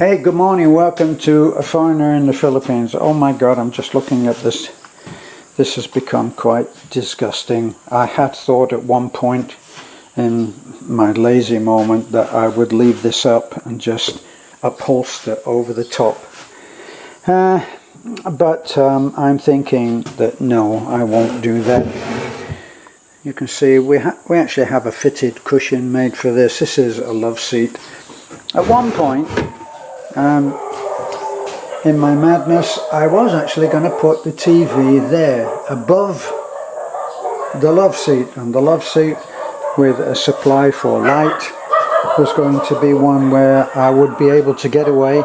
Hey, good morning. Welcome to A Foreigner in the Philippines. Oh my God, I'm just looking at this. This has become quite disgusting. I had thought at one point in my lazy moment that I would leave this up and just upholster over the top. But I'm thinking that no, I won't do that. You can see we actually have a fitted cushion made for this. This is a love seat. At one point, in my madness, I was actually going to put the TV there above the love seat, and the love seat with a supply for light was going to be one where I would be able to get away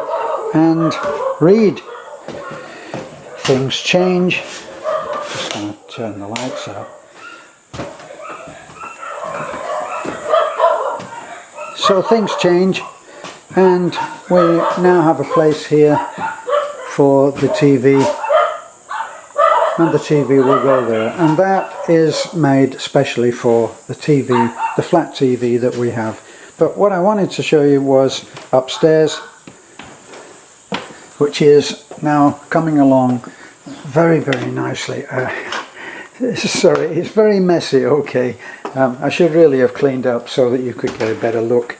and read. Things change. Just going to turn the lights out. So things change, and we now have a place here for the TV, and the TV will go there, and that is made specially for the TV, the flat TV that we have. But what I wanted to show you was upstairs, which is now coming along very, very nicely. Sorry, it's very messy. Okay, I should really have cleaned up so that you could get a better look.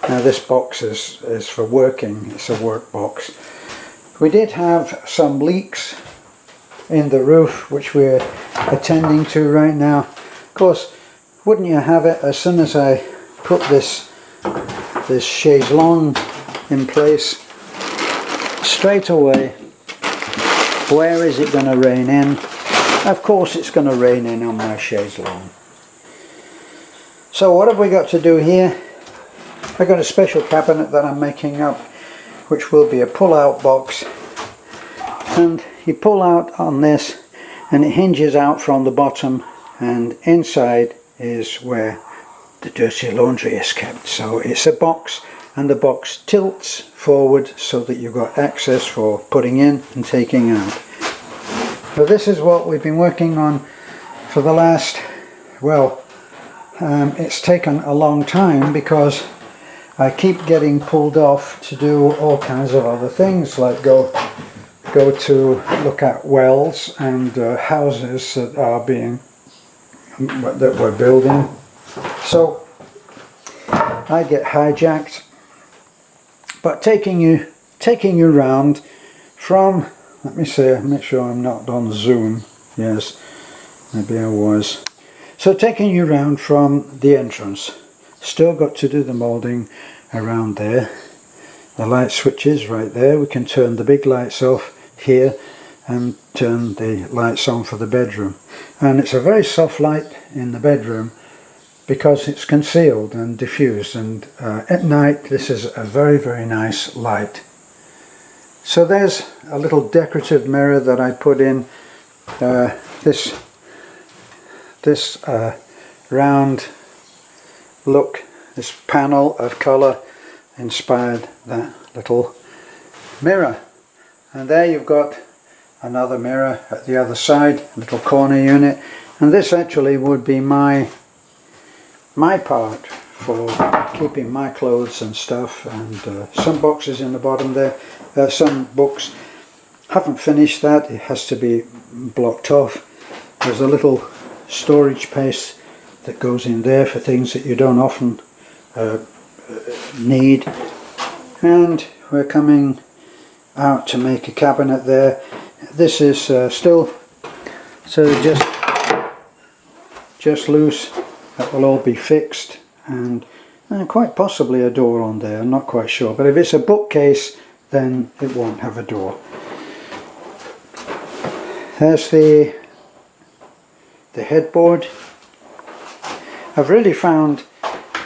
Now this box is for working. It's a work box. We did have some leaks in the roof which we're attending to right now. Of course, wouldn't you have it, as soon as I put this chaise longue in place, straight away, where is it going to rain in? Of course it's going to rain in on my chaise longue. So what have we got to do here? I've got a special cabinet that I'm making up, which will be a pull-out box, and you pull out on this and it hinges out from the bottom, and inside is where the dirty laundry is kept. So it's a box, and the box tilts forward so that you've got access for putting in and taking out. So this is what we've been working on for the last, well, it's taken a long time because I keep getting pulled off to do all kinds of other things, like go to look at wells and houses that we're building. So I get hijacked. But taking you round from, let me see, make sure I'm not on Zoom. Yes, maybe I was. So taking you round from the entrance. Still got to do the moulding around there. The light switch is right there. We can turn the big lights off here and turn the lights on for the bedroom. And it's a very soft light in the bedroom because it's concealed and diffused, and at night this is a very, very nice light. So there's a little decorative mirror that I put in. This round look, this panel of colour inspired that little mirror. And there you've got another mirror at the other side, a little corner unit, and this actually would be my part for keeping my clothes and stuff, and some boxes in the bottom there. Some books, haven't finished that, it has to be blocked off. There's a little storage space that goes in there for things that you don't often need. And we're coming out to make a cabinet there. This is still so just loose. That will all be fixed, and quite possibly a door on there, I'm not quite sure. But if it's a bookcase, then it won't have a door. There's the headboard. I've really found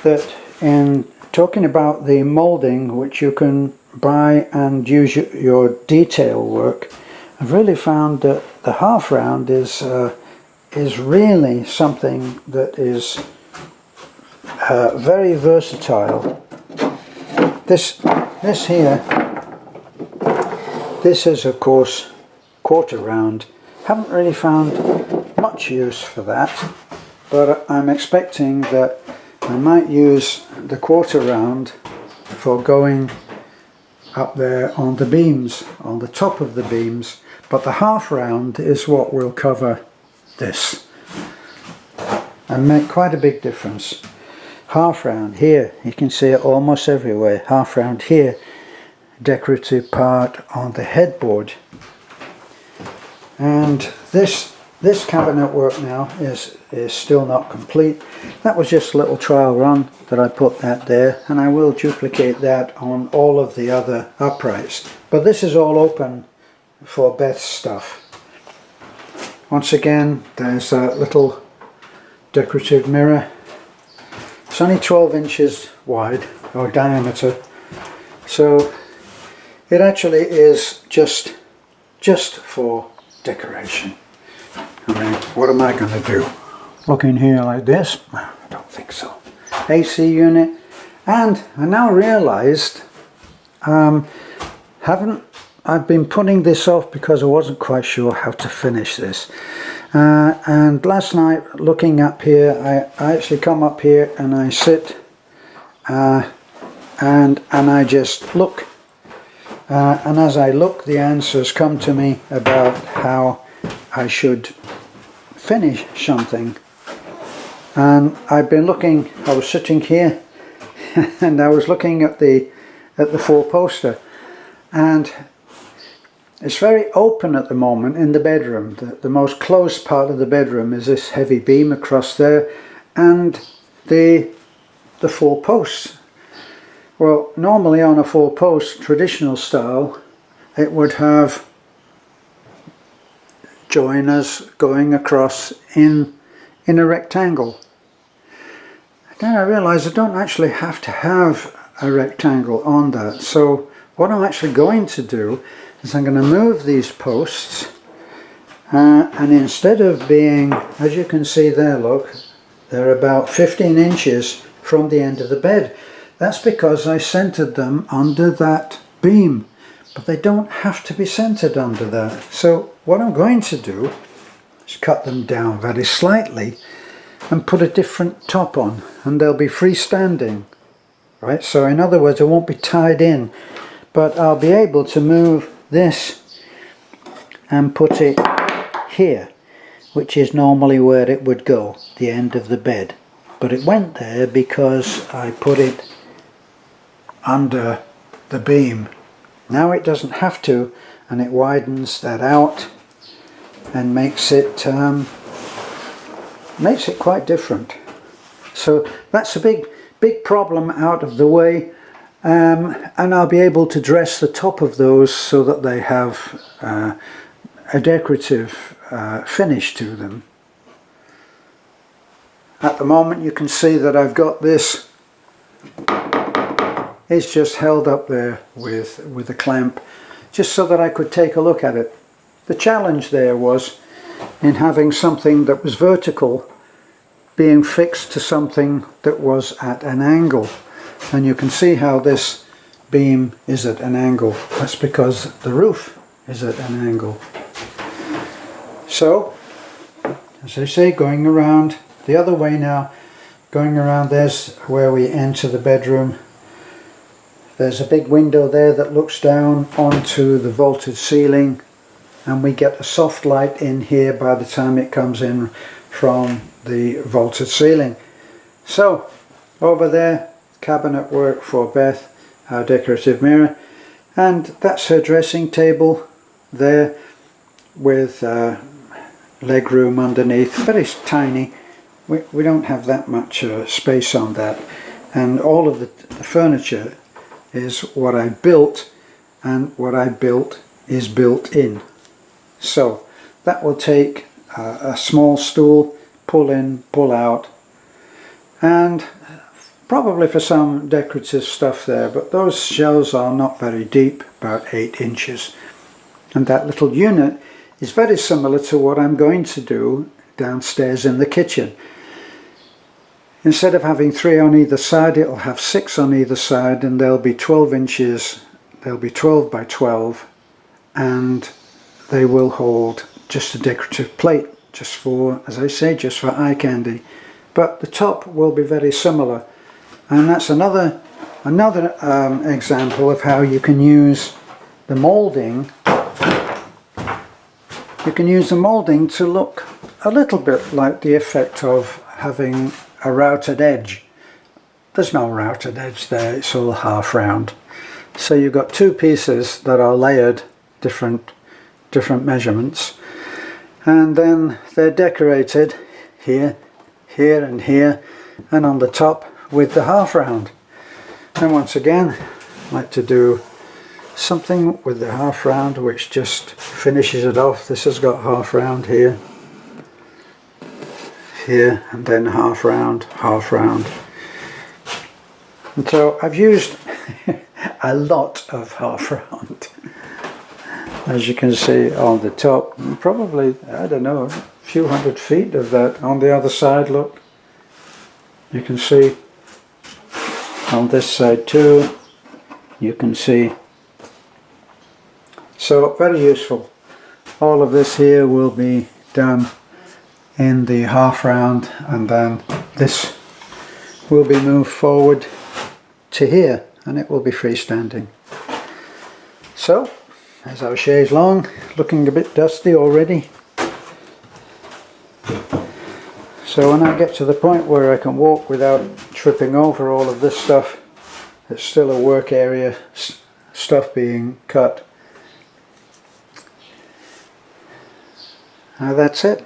that in talking about the moulding, which you can buy and use your detail work, I've really found that the half round is really something that is very versatile. This here, this is of course quarter round. Haven't really found much use for that, but I'm expecting that I might use the quarter round for going up there on the beams, on the top of the beams, but the half round is what will cover this and make quite a big difference. Half round here, you can see it almost everywhere. Half round here, decorative part on the headboard. And this cabinet work now is still not complete. That was just a little trial run that I put that there, and I will duplicate that on all of the other uprights. But this is all open for Beth's stuff. Once again, there's a little decorative mirror. It's only 12 inches wide, or diameter, so it actually is just for decoration. I mean, what am I going to do? Look in here like this? I don't think so. AC unit, and I now realized I've been putting this off because I wasn't quite sure how to finish this. And last night, looking up here, I actually come up here and I sit and I just look. And as I look, the answers come to me about how I should finish something. And I've been looking, I was sitting here and I was looking at the four-poster, and it's very open at the moment in the bedroom. The most closed part of the bedroom is this heavy beam across there, and the four posts. Well, normally on a four-post traditional style, it would have joiners going across in a rectangle. Then I realised I don't actually have to have a rectangle on that. So what I'm actually going to do is I'm going to move these posts, and instead of being, as you can see there, look, they're about 15 inches from the end of the bed. That's because I centered them under that beam, but they don't have to be centered under that. So what I'm going to do is cut them down very slightly and put a different top on, and they'll be freestanding, right? So in other words, it won't be tied in, but I'll be able to move this and put it here, which is normally where it would go, the end of the bed. But it went there because I put it under the beam. Now it doesn't have to, and it widens that out and makes it quite different. So that's a big problem out of the way, and I'll be able to dress the top of those so that they have a decorative finish to them. At the moment you can see that I've got this. It's just held up there with a clamp, just so that I could take a look at it. The challenge there was in having something that was vertical being fixed to something that was at an angle. And you can see how this beam is at an angle. That's because the roof is at an angle. So, as I say, going around the other way now, going around, there's where we enter the bedroom. There's a big window there that looks down onto the vaulted ceiling, and we get a soft light in here by the time it comes in from the vaulted ceiling. So over there, cabinet work for Beth, our decorative mirror, and that's her dressing table there with leg room underneath, very tiny. We don't have that much space on that, and all of the furniture is what I built, and what I built is built in. So that will take a small stool, pull in, pull out, and probably for some decorative stuff there, but those shelves are not very deep, about 8 inches. And that little unit is very similar to what I'm going to do downstairs in the kitchen. Instead of having 3 on either side, it'll have 6 on either side, and they'll be 12 inches, they'll be 12 by 12, and they will hold just a decorative plate, just for, as I say, just for eye candy. But the top will be very similar, and that's another Another example of how you can use the moulding. You can use the moulding to look a little bit like the effect of having a routed edge. There's no routed edge there, it's all half round. So you've got two pieces that are layered different measurements, and then they're decorated here, here and here, and on the top with the half round. And once again, I like to do something with the half round which just finishes it off. This has got half round here, here, and then half round, half round. And so I've used a lot of half round, as you can see on the top. Probably, I don't know, a few 100 feet of that. On the other side, look, you can see on this side too, you can see. So very useful. All of this here will be done in the half round, and then this will be moved forward to here, and it will be freestanding. So there's our chaise long, looking a bit dusty already. So when I get to the point where I can walk without tripping over all of this stuff, it's still a work area, stuff being cut. Now that's it.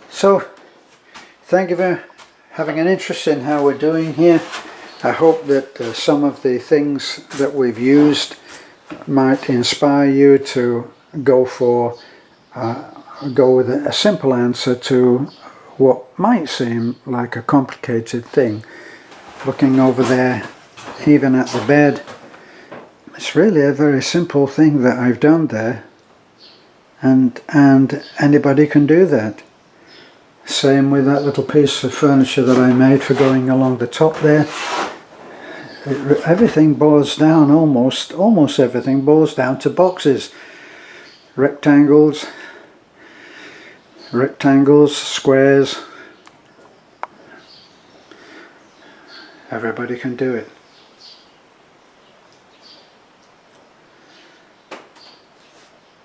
So, thank you for having an interest in how we're doing here. I hope that some of the things that we've used might inspire you to go with a simple answer to what might seem like a complicated thing. Looking over there, even at the bed, it's really a very simple thing that I've done there, and anybody can do that. Same with that little piece of furniture that I made for going along the top there. Everything boils down, almost everything boils down to boxes. Rectangles, squares. Everybody can do it.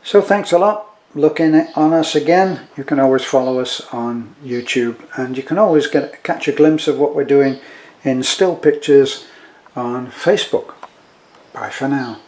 So thanks a lot. Looking on us again. You can always follow us on YouTube, and you can always catch a glimpse of what we're doing in still pictures on Facebook. Bye for now.